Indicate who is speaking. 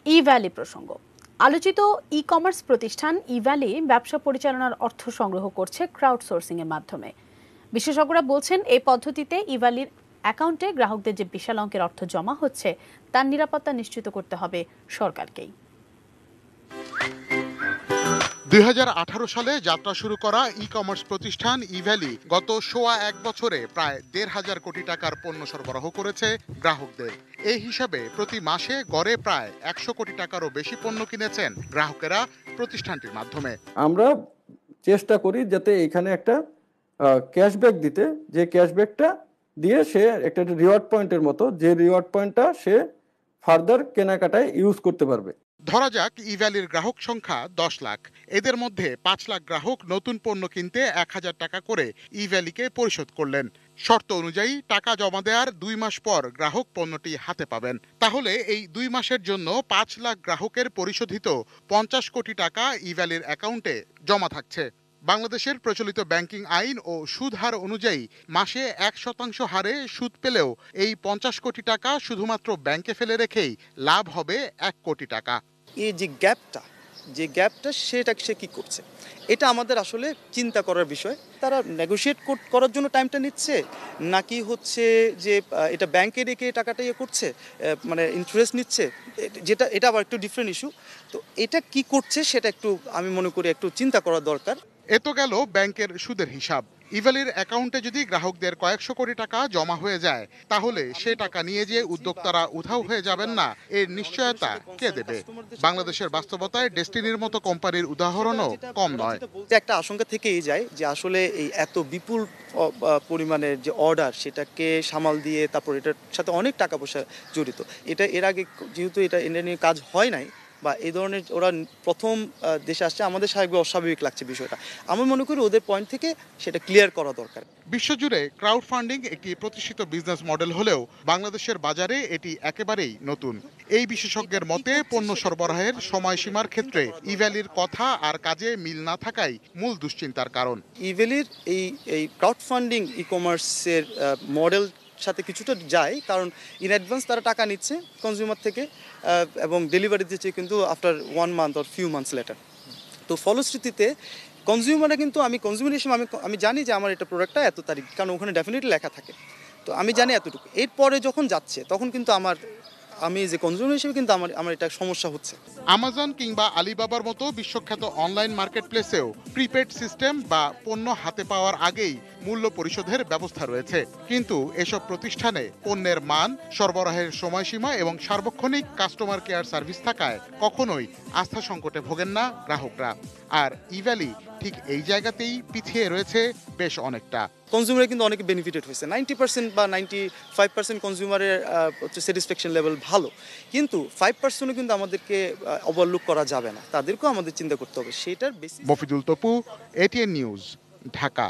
Speaker 1: ই valley প্রসঙ্গ। আলোচিত e commerce প্রতিষ্ঠান ই ভ্যালি ব্যবসা পরিচালনার অর্থ সংগ্রহ করছে ক্রাউড সোর্সিং এর মাধ্যমে। বিশেষজ্ঞরা বলছেন এই পদ্ধতিতে ই ভ্যালির অ্যাকাউন্টে গ্রাহকদের যে বিশাল অঙ্কের অর্থ জমা হচ্ছে তার নিরাপত্তা নিশ্চিত করতে হবে সরকারকেই।
Speaker 2: 2018 সালে যাত্রা শুরু করা ই কমার্স প্রতিষ্ঠান ই ভ্যালি গত সোয়া এক বছরে প্রায় 1,500 কোটি টাকার পণ্য সরবরাহ করেছে গ্রাহকদের। এই হিসাবে প্রতি মাসে গড়ে প্রায় 100 কোটি টাকারও বেশি পণ্য কিনেছেন গ্রাহকেরা প্রতিষ্ঠানটির মাধ্যমে।
Speaker 3: আমরা চেষ্টা করি যাতে এখানে একটা ক্যাশব্যাক দিতে, যে ক্যাশব্যাকটা দিয়ে সে একটা রিওয়ার্ড পয়েন্টের মতো, যে রিওয়ার্ড পয়েন্টটা সে ফার্দার কেনাকাটায় ইউজ করতে পারবে।
Speaker 2: ধরা যাক ই ভ্যালির গ্রাহক সংখ্যা 10 লাখ। এদের মধ্যে 5 লাখ গ্রাহক নতুন পণ্য কিনতে 1,000 টাকা করে ই ভ্যালিকে পরিশোধ করলেন। শর্ত অনুযায়ী টাকা জমা দেওয়ার 2 মাস পর গ্রাহক পণ্যটি হাতে পাবেন। তাহলে এই 2 মাসের জন্য 5 লাখ গ্রাহকের পরিশোধিত 50 কোটি টাকা ই ভ্যালির অ্যাকাউন্টে জমা থাকছে। বাংলাদেশের প্রচলিত ব্যাংকিং আইন ও সুদ হার অনুযায়ী মাসে 1% হারে সুদ পেলেও এই 50 কোটি টাকা শুধুমাত্র ব্যাংকে ফেলে রেখেই লাভ হবে 1 কোটি টাকা।
Speaker 4: এই যে গ্যাপটা সেটা সে কি করছে, এটা আমাদের আসলে চিন্তা করার বিষয়। তারা নেগোশিয়েট করার জন্য টাইমটা নিচ্ছে, নাকি হচ্ছে যে এটা ব্যাংকে রেখে টাকাটা ইয়ে করছে, মানে ইন্টারেস্ট নিচ্ছে, এটা আবার একটু ডিফারেন্ট ইস্যু। তো এটা কি করছে সেটা একটু আমি মনে করি একটু চিন্তা করা দরকার।
Speaker 2: এ তো গেল ব্যাংকের সুদের হিসাব। ই ভ্যালির অ্যাকাউন্টে যদি গ্রাহকদের কয়েকশো কোটি টাকা জমা হয়ে যায়, তাহলে সে টাকা নিয়ে যে উদ্যোক্তারা উধাও হয়ে যাবেন না, এর নিশ্চয়তা কে দেবে? বাংলাদেশের বাস্তবতায় ডেস্টিনির মতো কোম্পানির উদাহরণও কম নয়।
Speaker 4: একটা আশঙ্কা থেকেই যায় যে আসলে এই এত বিপুল পরিমাণের যে অর্ডার, সেটাকে সামাল দিয়ে তারপর এটার সাথে অনেক টাকা পয়সা জড়িত। এটা এর আগে যেহেতু এটা নিয়ে কাজ হয় নাই বা এই ধরনের ওরা প্রথম দেশে আসছে, আমাদের অস্বাভাবিক লাগছে বিষয়টা। আমি মনে করি ওদের পয়েন্ট থেকে সেটা ক্লিয়ার করা দরকার।
Speaker 2: বিশ্বজুড়ে ক্রাউড ফান্ডিং একটি প্রতিষ্ঠিত বিজনেস মডেল হলেও বাংলাদেশের বাজারে এটি একেবারেই নতুন। এই বিশেষজ্ঞের মতে পণ্য সরবরাহের সময়সীমার ক্ষেত্রে ই ভ্যালির কথা আর কাজে মিল না থাকাই মূল দুশ্চিন্তার কারণ।
Speaker 4: ই ভ্যালির এই ক্রাউড ফান্ডিং ই কমার্সের মডেল সাথে কিছুটা যায়, কারণ ইন অ্যাডভান্স তারা টাকা নিচ্ছে কনজিউমার থেকে এবং ডেলিভারি দিচ্ছে কিন্তু after 1 month or few months later. তো ফলশ্রুতিতে কনজিউমাররা কিন্তু কনজিউমার হিসেবে আমি জানি যে আমার এটা প্রোডাক্টটা এত তারিখ, কারণ ওখানে ডেফিনেটলি লেখা থাকে। তো আমি জানি এতটুকু। এরপরে যখন যাচ্ছে তখন কিন্তু আমি যে কনজিউমার হিসেবে কিন্তু আমার এটা সমস্যা হচ্ছে।
Speaker 2: আমাজন কিংবা আলিবাবার মতো বিশ্বখ্যাত অনলাইন মার্কেট প্লেসেও প্রিপেড সিস্টেম বা পণ্য হাতে পাওয়ার আগেই মূল্য পরিশোধের ব্যবস্থা রয়েছে। কিন্তু এসব প্রতিষ্ঠানে পণ্যের মান, সরবরাহের সময়সীমা এবং সার্বক্ষণিক কাস্টমার কেয়ার সার্ভিস থাকায় কখনোই আস্থা সংকটে ভোগেন না গ্রাহকরা। আর ই ভ্যালি ঠিক এই জায়গাতেই পিছিয়ে রয়েছে বেশ অনেকটা।
Speaker 4: কনজিউমার কিন্তু অনেক বেনিফিটেড হয়েছে। 90% বা 95% কনজিউমারের স্যাটিসফ্যাকশন লেভেল ভালো, কিন্তু 5% কিন্তু আমাদেরকে ওভারলুক করা যাবে না, তাদেরকেও আমাদের চিন্তা করতে হবে। সেটার বেশি।
Speaker 2: Mofidul Topu, ATN news, Dhaka.